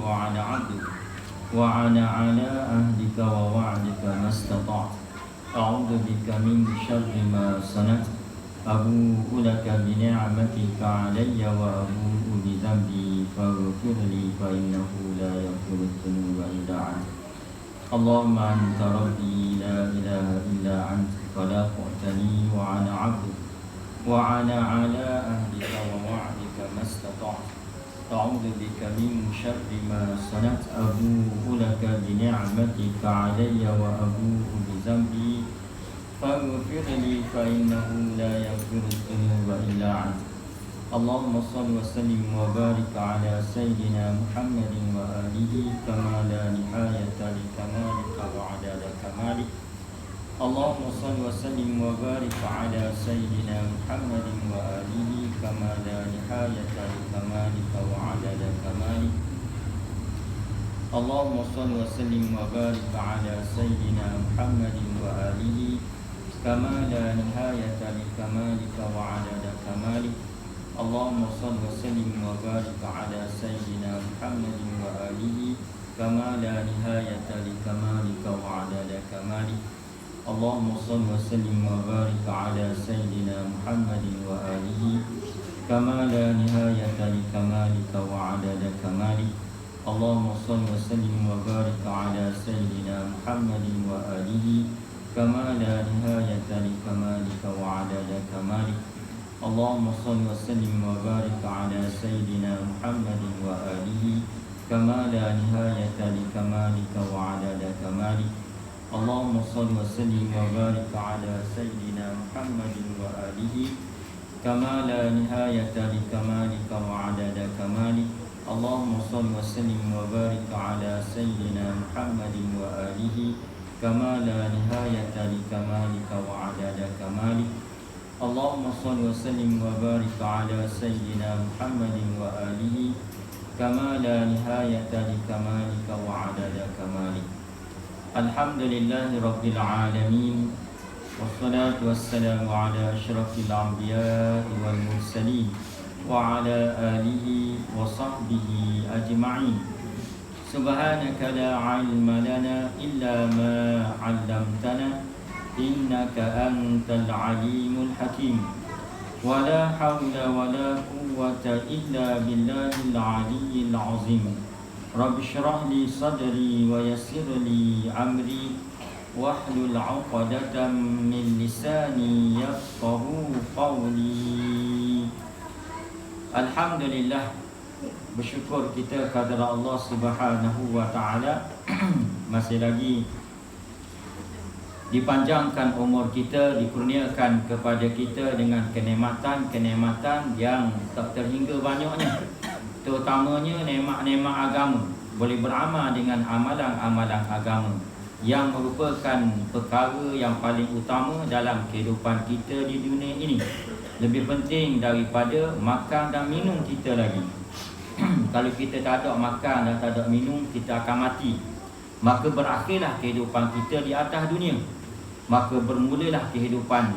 وأنا عبدك وأنا على عهدك ووعدك ما استطعت أعوذ بك من شر ما صنعت أبوء لك بنعمتك علي وأبوء بذنبي فاغفر لي فإنه لا يغفر الذنوب إلا أنت اللهم أنت ربي لا إله إلا أنت خلقتني وأنا عبدك وأنا على عهدك ووعدك ما استطعت أعوذ بك من شر ما صنعت أبوء لك بنعمتك علي وأبوء بذنبي فاغفر لي فإنه لا يغفر الذنوب إلا أنت اللهم صل وسلم وبارك على سيدنا محمد وآله كما لا نهاية لكمالك وعدد كمالك اللهم صل وسلم وبارك على سيدنا محمد وآله كما لا نهاية لكمالك وعدد كمالك اللهم صل وسلم وبارك على سيدنا محمد وآله كما لا نهاية لكمالك وعدد كمالك اللهم صل وسلم وبارك على سيدنا محمد وآله كما لا نهاية لكمالك وعدد كمالك اللهم صل وسلم وبارك على سيدنا محمد وآله كما لا نهاية لكمالك وعدد كمالك اللهم صل وسلم وبارك على سيدنا محمد وآله كما لا نهاية لكمالك وعدد كمالك اللهم صل وسلم وبارك على سيدنا محمد وآله كما لا نهاية لكمالك وعدد كمالك اللهم صل وسلم وبارك على سيدنا محمد وآله كما لا نهاية لكمالك وعدد كمالك اللهم صل وسلم وبارك على سيدنا محمد وآله كما لا نهاية لكمالك وعدد كمالك اللهم صل وسلم وبارك على سيدنا محمد وآله كما لا نهاية لكمالك وعدد كمالك الحمد لله رب العالمين والصلاة والسلام على أشرف الأنبياء والمرسلين وعلى آله وصحبه أجمعين سبحانك لا علم لنا إلا ما علمتنا إنك أنت العليم الحكيم ولا حول ولا قوة إلا بالله العلي العظيم رب اشرح لي صدري ويسر لي أمري واحلل عقدة من لساني يفقه قولي. Alhamdulillah, bersyukur kita kepada Allah Subhanahu wa taala masih lagi dipanjangkan umur kita, dikurniakan kepada kita dengan kenikmatan yang tak terhingga banyaknya, terutamanya nikmat-nikmat agama, boleh beramal dengan amalan-amalan agama yang merupakan perkara yang paling utama dalam kehidupan kita di dunia ini, lebih penting daripada makan dan minum kita lagi. Kalau kita tak ada makan dan tak ada minum, kita akan mati. Maka berakhirlah kehidupan kita di atas dunia. Maka bermulalah kehidupan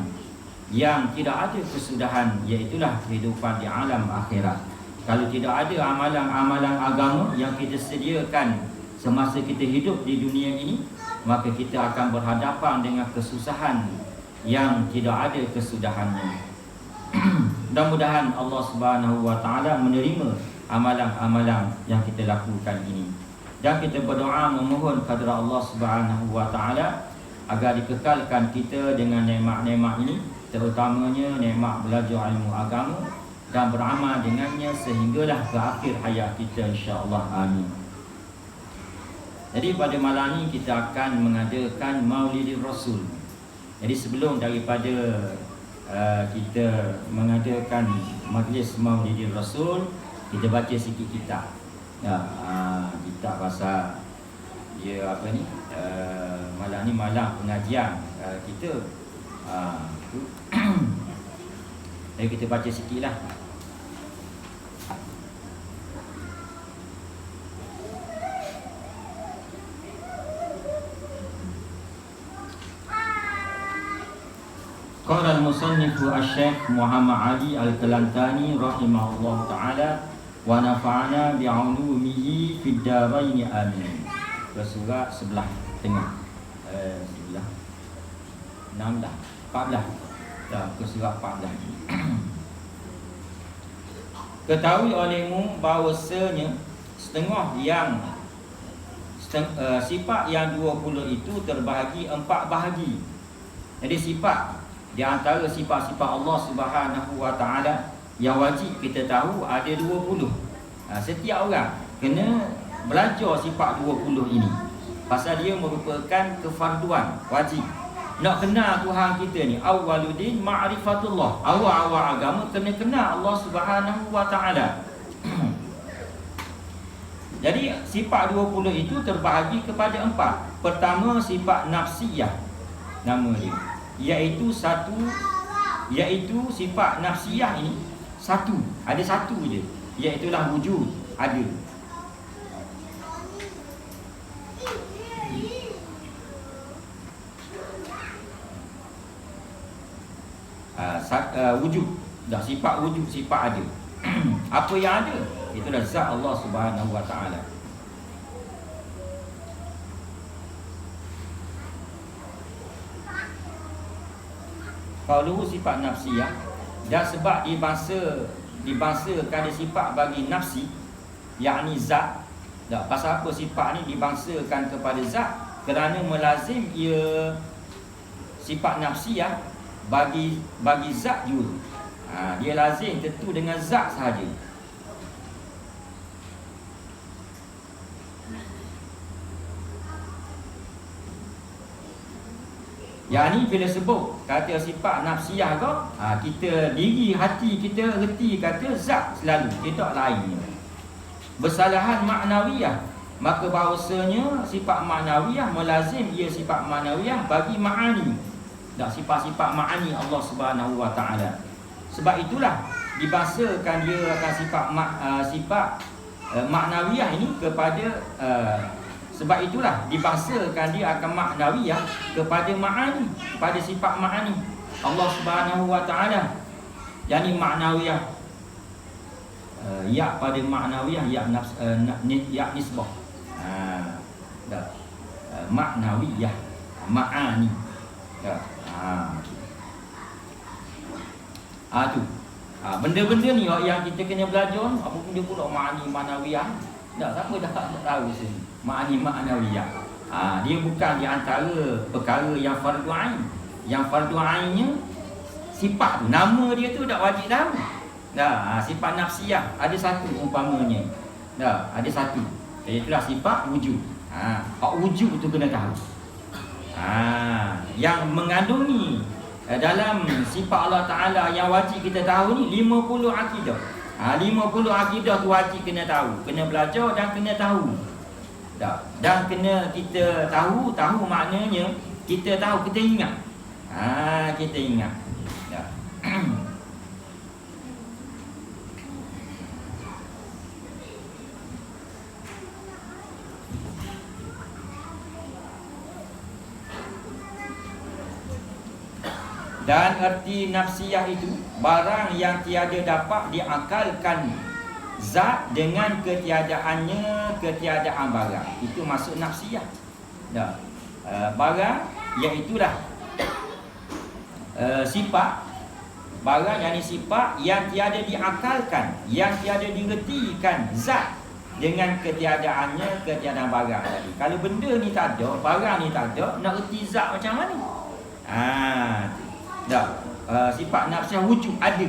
yang tidak ada kesudahan, iaitulah kehidupan di alam akhirat. Kalau tidak ada amalan-amalan agama yang kita sediakan semasa kita hidup di dunia ini, maka kita akan berhadapan dengan kesusahan yang tidak ada kesudahannya. Mudah-mudahan Allah Subhanahu wa taala menerima amalan-amalan yang kita lakukan ini. Dan kita berdoa memohon kepada Allah Subhanahu wa taala agar dikekalkan kita dengan nikmat-nikmat ini, terutamanya nikmat belajar ilmu agama dan beramal dengannya sehinggalah ke akhir hayat kita, insya-Allah. Amin. Jadi pada malam ini kita akan mengadakan Maulidir Rasul. Jadi sebelum daripada kita mengadakan majlis Maulidir Rasul, kita baca sikit kitab. Kitab pasal dia apa ni? Malam ni malam pengajian kita. Jadi kita baca sikitlah. Qala al-musannif Asy-Syaikh Muhammad Ali Al-Kalantani rahimahullah ta'ala, wa nafa'ana bi'ulumihi fid darain amin. Surah sebelah tengah. Sebelah 16, 14. Dah ke surah 14. Ketahui olehmu bahawasanya sifat yang 20 itu terbahagi 4 bahagi. Jadi sifat di antara sifat-sifat Allah Subhanahu wa taala yang wajib kita tahu ada 20. Setiap orang kena belajar sifat 20 ini. Pasal dia merupakan kefarduan wajib. Nak kenal Tuhan kita ni, awwaluddin ma'rifatullah. Awal-awal agama kena kenal Allah Subhanahu wa taala. Jadi sifat 20 itu terbahagi kepada 4. Pertama, sifat nafsiyah, nama dia, iaitu sifat nafsiyah ini satu, ada satu je, iaitulah wujud, ada. Wujud, dah sifat wujud, sifat ada. Apa yang ada? Itulah zat Allah Subhanahu wa taala. Kalau sifat nafsiyah, dan sebab dibangsakan ada sifat bagi nafsi, yakni zat. Dah, pasal apa sifat ni dibangsakan kepada zat? Kerana melazim ia sifat nafsiyah bagi zat juga. Dia lazim tentu dengan zat sahaja. Yang ni bila sebut kata sifat nafsiyah ke, kita diri hati kita reti kata zat selalu, kita lain. Bersalahan maknawiyah, maka bahawasanya sifat maknawiyah melazim ia sifat maknawiyah bagi ma'ani. Dah, sifat-sifat ma'ani Allah Subhanahu wa taala. Sebab itulah dibangsakan dia akan sifat maknawiyah ini kepada sebab itulah dibangsakan dia akan maknawiyah kepada ma'ani, pada sifat ma'ani Allah Subhanahu wa taala. Yani maknawiyah, ya pada maknawiyah, ya nisbah. Maknawiyah, ma'ani. Tu. Benda-benda ni yang kita kena belajar. Apa benda pula ma'ani ma'nawiyah? Siapa dah tak tahu sini. Ma'ani ma'nawiyah. Dia bukan di antara perkara yang fardu ain. Yang fardu ainnya sifat tu, nama dia tu tak wajib tahu. Sifat nafsiyah ada satu umpamanya. Ada satu. Itulah sifat wujud. Hak wujud tu kena tahu. Yang mengandungi dalam sifat Allah Ta'ala yang wajib kita tahu ni 50 akidah. 50 akidah tu wajib kena tahu, kena belajar dan kena tahu. Dan kena kita tahu maknanya kita tahu, kita ingat. Kita ingat. Dan erti nafsiyah itu barang yang tiada dapat diakalkan zat dengan ketiadaannya, ketiadaan barang. Itu maksud nafsiyah. Barang iaitulah sifat, barang yang sifat yang tiada diakalkan, yang tiada diretikan zat dengan ketiadaannya, ketiadaan barang tadi. Kalau benda ni tak ada, barang ni tak ada, nak reti zat macam mana? Sifat nafsiyah wujud ada.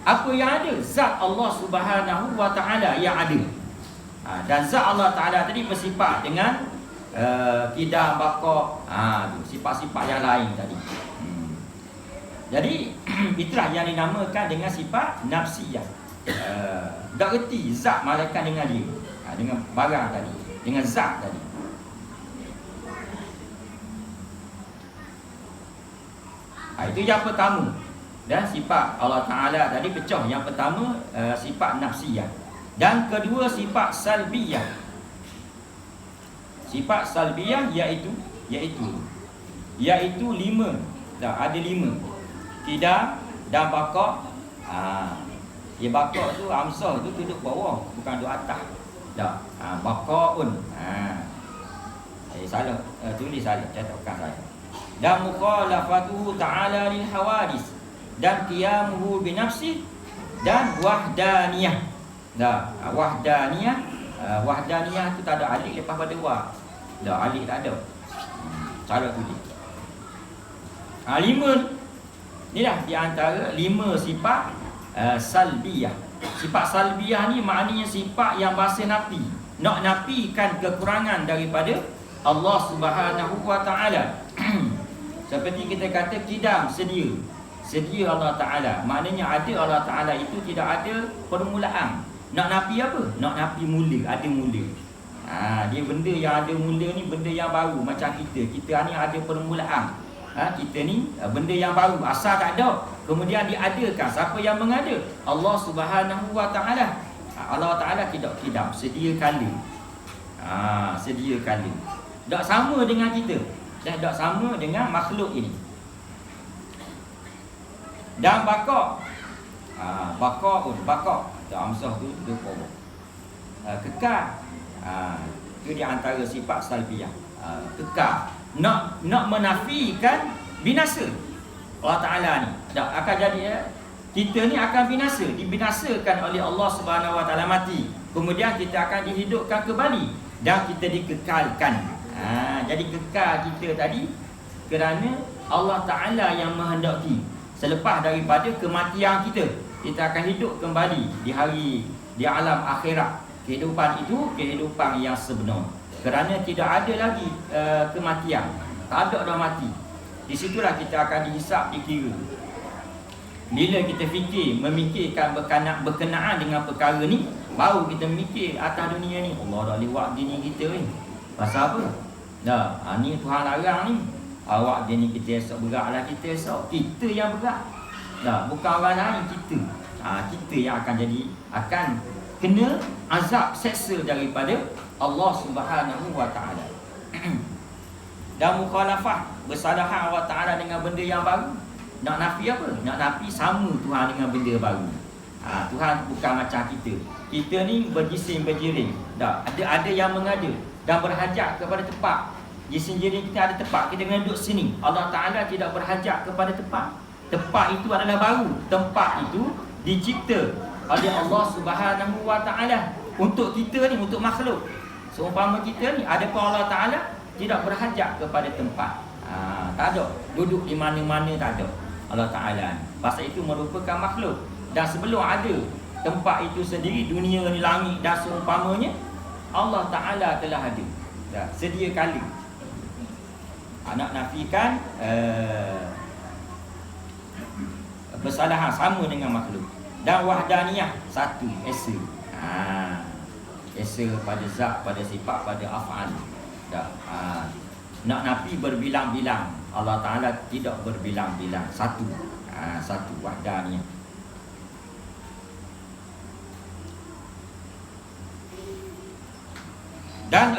Apa yang ada? Zat Allah Subhanahu wa taala yang ada. Dan zat Allah Taala tadi bersifat dengan kidam, baqa, sifat-sifat yang lain tadi. Jadi itulah yang dinamakan dengan sifat nafsiyah. Tak reti zat malaikat dengan dia, dengan barang tadi, dengan zat tadi. Itu yang pertama. Dan sifat Allah Ta'ala tadi pecah. Yang pertama sifat nafsiyah. Dan kedua sifat salbiyah. Sifat salbiyah iaitu 5. Ada 5. Tidak dan baqa. Ya baqa tu hamzah tu duduk bawah, bukan duduk atas. Dah. Baqaun. Salah. Tulis salah, catatkan saya. Dan mukhalafatuhu ta'ala lil hawadis, dan qiyamuhu bi nafsi, dan wahdaniyah. Dah, wahdaniyah. Wahdaniyah tu tak ada alif lepas pada wa. Dah, alif tak ada. Cara tulis. 5 ni dah di antara 5 sifat salbiyah. Sifat salbiyah ni maknanya sifat yang bahasa nafi, nak nafikan kekurangan daripada Allah Subhanahu wa taala. Seperti kita kata kidam, sedia Allah taala, maknanya ada Allah taala itu tidak ada permulaan. Nak nafi apa? Nak nafi mula, ada mula. Dia benda yang ada mula ni benda yang baru. Macam kita ni ada permulaan. Kita ni benda yang baru, asal tak ada, kemudian diadakan. Siapa yang mengada? Allah Subhanahu wa taala. Allah taala tidak kidam, sedia kala. Sedia kala. Tak sama dengan kita, dan tak sama dengan makhluk ini. Dan baqa. Baqa. Hamzah tu bawah. Kekal. Itu di antara sifat salbiyah. Kekal. Nak menafikan binasa. Allah Ta'ala ni akan jadi kita ni akan binasa, dibinasakan oleh Allah Subhanahu wa taala, mati. Kemudian kita akan dihidupkan kembali dan kita dikekalkan. Jadi kekal kita tadi kerana Allah Ta'ala yang menghendaki. Selepas daripada kematian kita akan hidup kembali di alam akhirat. Kehidupan itu kehidupan yang sebenar. Kerana tidak ada lagi kematian. Tak ada dah mati. Di situlah kita akan dihisap, dikira. Bila kita memikirkan berkenaan dengan perkara ni, baru kita mikir atas dunia ni. Allah dah lewat dini kita ni. Pasal apa? Ni Tuhan larang ni. Awak dini kita esok beratlah kita esok. Kita yang berat. Bukan orang lain, kita. Kita yang akan kena azab seksa daripada Allah Subhanahu wa taala. Dan mukhalafah, bersalahan Allah taala dengan benda yang baru. Nak nafi apa? Nak nafi sama Tuhan dengan benda baru. Tuhan bukan macam kita. Kita ni berjisim berjiring. Ada yang mengada dan berhajat kepada tempat. Jisim jiring kita ada tempat, kita kena duduk sini. Allah Taala tidak berhajat kepada tempat. Tempat itu adalah baru. Tempat itu dicipta oleh Allah Subhanahu wa taala untuk kita ni, untuk makhluk. Seumpama kita ni, adapun Allah Ta'ala tidak berhajat kepada tempat. Tak ada. Duduk di mana-mana tak ada Allah Ta'ala ni. Pasal itu merupakan makhluk. Dan sebelum ada tempat itu sendiri, dunia ni, langit dan seumpamanya, Allah Ta'ala telah ada. Sedia kala. Nak nafikan bersalahan sama dengan makhluk. Dan wahdaniyah, satu, esa. Esa pada zat, pada sifat, pada af'al. Nak nafi berbilang-bilang. Allah Ta'ala tidak berbilang-bilang. Satu. Satu wahdaniyah. Dan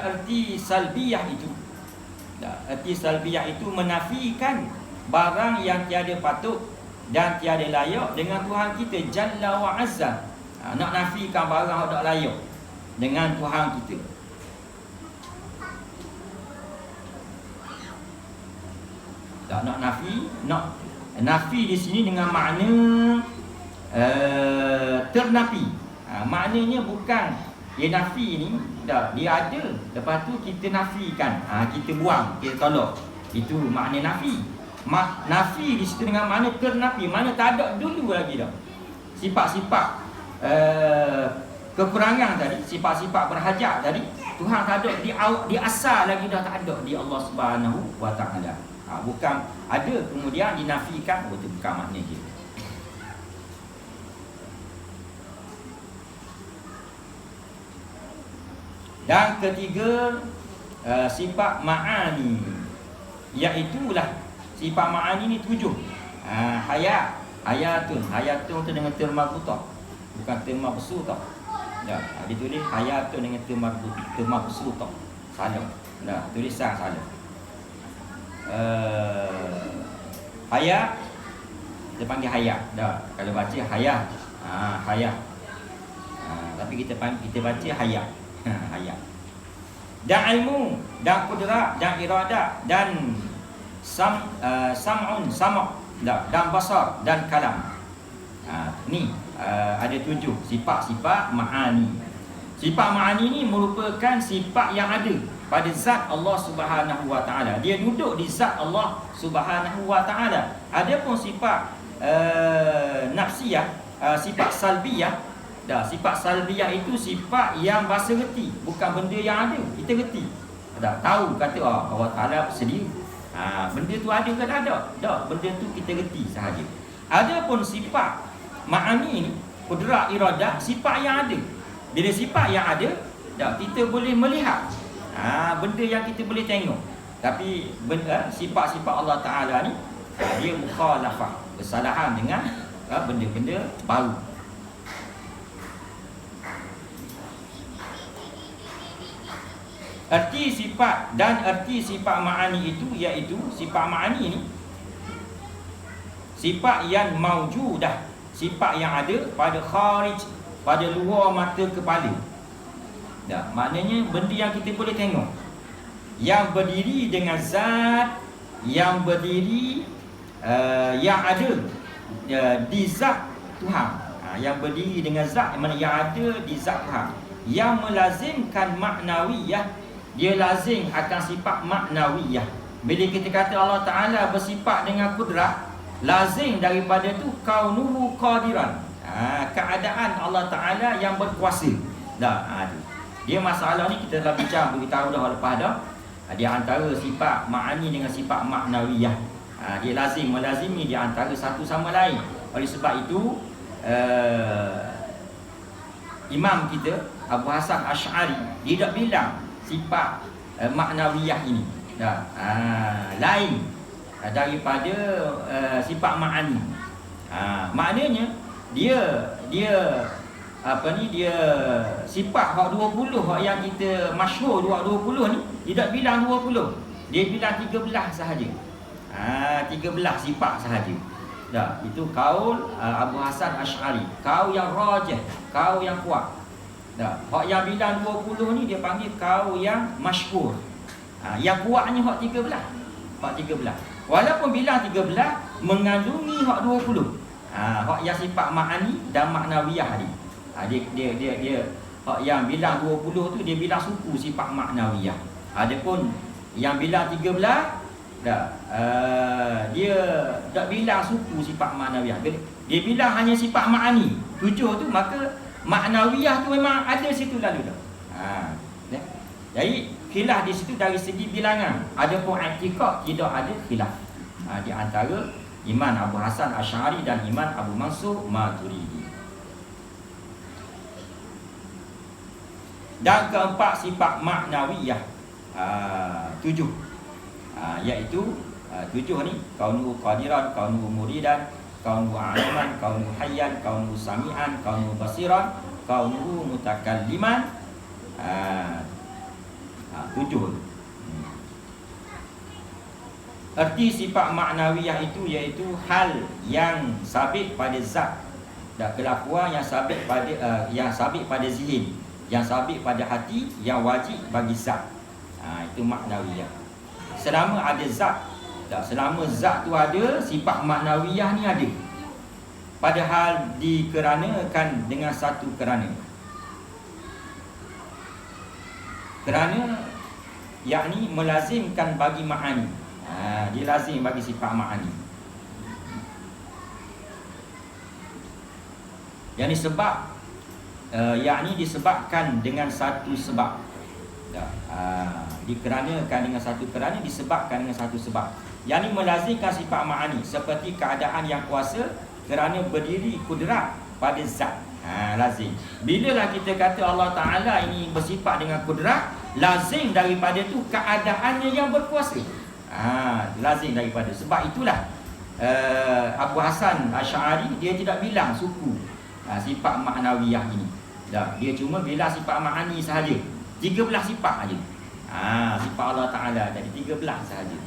erti salbiyah itu, erti salbiyah itu menafikan barang yang tiada patut dan tiada layak dengan Tuhan kita Jalla wa Azza. Nak nafikan barang yang tak layak dengan Tuhan kita. Nak nafi di sini dengan makna ternafi. Maknanya bukan dia nafi ni, dia ada, lepas tu kita nafikan, kita buang, kita tolak. Itu makna nafi. Nafi di situ dengan makna ternafi, mana tak ada dulu lagi dah. Sifat-sifat kekurangan tadi, sifat-sifat berhajat tadi, Tuhan tak ada di asal lagi dah tak ada di Allah Subhanahu wa taala. Bukan ada kemudian dinafikan, itu bukan makna dia. Dan ketiga, sifat ma'ani, iaitulah sifat ma'ani ni 7. Hayatun tu dengan terma kutah, bukan terma besu tau. Dah, dia tulis hayatun dengan termabsutah. Salah. Dah, tulisan salah. Hayat kita panggil hayat. Dah, kalau baca hayat. Hayat. Tapi kita baca hayat. Hayat. Dan ilmu, dan kudrat, dan iradat, dan sam'un, sama', dan basar, dan kalam. Ni ada 7 sifat-sifat ma'ani. Sifat ma'ani ni merupakan sifat yang ada pada zat Allah Subhanahu wa taala. Dia duduk di zat Allah Subhanahu wa taala. Adapun sifat nafsiyah, sifat salbiyah, sifat salbiyah itu sifat yang bahasa reti, bukan benda yang ada. Kita reti. Tahu kata Allah Taala sedia. Benda tu ada ke tak ada? Tak, benda tu kita reti sahaja. Adapun sifat ma'ani ni, kudrat, iradah, sifat yang ada. Bila sifat yang ada, kita boleh melihat benda yang kita boleh tengok. Tapi sifat-sifat Allah Ta'ala ni, dia mukhalafah, bersalahan dengan benda-benda baru. Erti sifat dan erti sifat ma'ani itu, iaitu sifat ma'ani ni sifat yang maujudah, sifat yang ada pada kharij, pada luar mata kepala. Maknanya benda yang kita boleh tengok, yang berdiri dengan zat, yang berdiri yang ada di zat Tuhan. Yang berdiri dengan zat, yang ada di zat Tuhan, yang melazimkan maknawiyah, dia lazim akan sifat maknawiyah. Bila kita kata Allah Ta'ala bersifat dengan kudrat, lazim daripada tu kaunuhu qadiran, keadaan Allah Ta'ala yang berkuasa. Dia masalah ni kita dah bincang, beritahu dah lepas dah. Dia antara sifat ma'ani dengan sifat maknawiyah. Dia lazim melazimi di antara satu sama lain. Oleh sebab itu Imam kita Abu Hasan Asy'ari, dia tak bilang sifat maknawiyah ini lain daripada sifat ma'ani. Maknanya dia sifat hak 20 hak yang kita masyhur 20 ni, dia tak bilang 20, dia bilang 13 sahaja. 13 sifat sahaja. Itu kaul Abu Hasan Asy'ari, kaul yang rajih, kaul yang kuat. Hak yang bilang 20 ni dia panggil kaul yang masyhur. Yang kuatnya hak 13. Hak 13. Walaupun bilang 13 mengandungi hak 20. Hak yang sifat ma'ani dan maknawiyah ni. Dia hak yang bilang 20 tu dia bilang suku sifat maknawiyah. Adapun yang bilang 13 dia tak bilang suku sifat maknawiyah. Dia bilang hanya sifat ma'ani. 7 tu, maka maknawiyah tu memang ada situ lalu dah. Jadi khilaf di situ dari segi bilangan. Adapun i'tiqad tidak ada khilaf di antara Imam Abu Hasan Asy'ari dan Imam Abu Mansur Maturidi. Dan keempat sifat maknawiyah 7, iaitu 7 ni, kaunuhu qadiran, kaunuhu muridan, kaunuhu aliman, kaunuhu hayyan, kaunuhu sami'an, kaunuhu basiran, kaunuhu mutakalliman. 7. Erti sifat maknawiyah itu iaitu hal yang sabit pada zat dan kelakuan yang sabit pada zihin, yang sabit pada hati, yang wajib bagi zat. Itu maknawiyah. Selama ada zat, selama zat tu ada, sifat maknawiyah ni ada. Padahal dikeranakan dengan satu kerana yakni melazimkan bagi ma'ani. Dia lazim bagi sifat ma'ani. Yang sebab yakni disebabkan dengan satu sebab. Dikeranakan dengan satu kerana, disebabkan dengan satu sebab. Yakni melazimkan sifat ma'ani seperti keadaan yang kuasa kerana berdiri kudrat pada zat. Lazim. Bilalah kita kata Allah Ta'ala ini bersifat dengan kudrat, lazim daripada tu keadaannya yang berkuasa. Lazim daripada. Sebab itulah Abu Hasan Asy'ari dia tidak bilang suku sifat maknawiyah ini. Dah, dia cuma bila sifat ma'ani sahaja. 13 sifat aja. Sifat Allah Taala jadi 13 sahaja.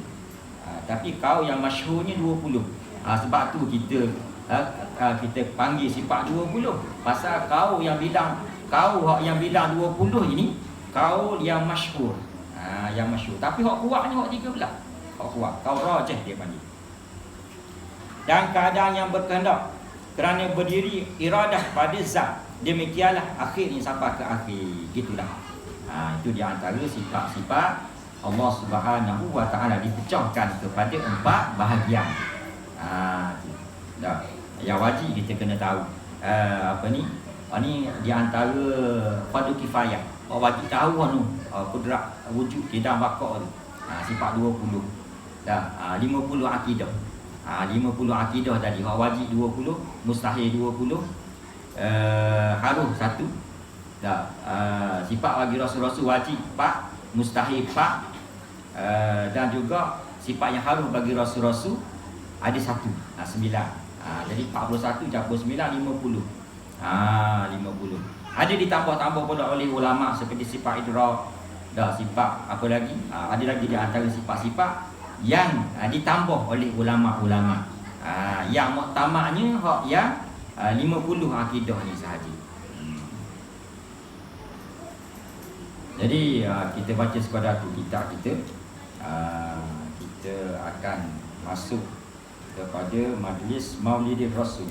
Tapi kau yang masyhurnya 20. Sebab tu kita kita panggil sifat 20. Pasal kau yang bilang 20 ini kau yang masyhur. Yang masyhur. Tapi hak kuatnya hak 13. Hak kuat. Kau rajih dia panggil. Dan keadaan yang berkehendak kerana berdiri iradah pada zat, demikianlah akhirnya sampai ke akhir. Gitulah. Itu di antara sifat-sifat Allah Subhanahu wa taala dipecahkan kepada 4 bahagian. Dah. Yang wajib kita kena tahu. Ni di antara fardu kifayah. Wajib tahu kudrat wujud kita bakar tu. Sifat 20. Dah. 50 akidah. 50 akidah tadi. Hak wajib 20, mustahil 20, harus 1. Dah. Sifat bagi rasul-rasul wajib 4, mustahil 4, dan juga sifat yang harus bagi rasul-rasul ada 1. 9. Jadi 41 campur 9 50. 50. Ada ditambah-tambah pula oleh ulama seperti sifat idrak. Dah, sifat apa lagi? Ada lagi di antara sifat-sifat yang ditambah oleh ulama-ulama. Yang muktamadnya hak yang 50 akidah ni sahaja. Jadi kita baca sekadar tu kitab kita. Kita akan masuk kepada majlis Maulidir Rasul.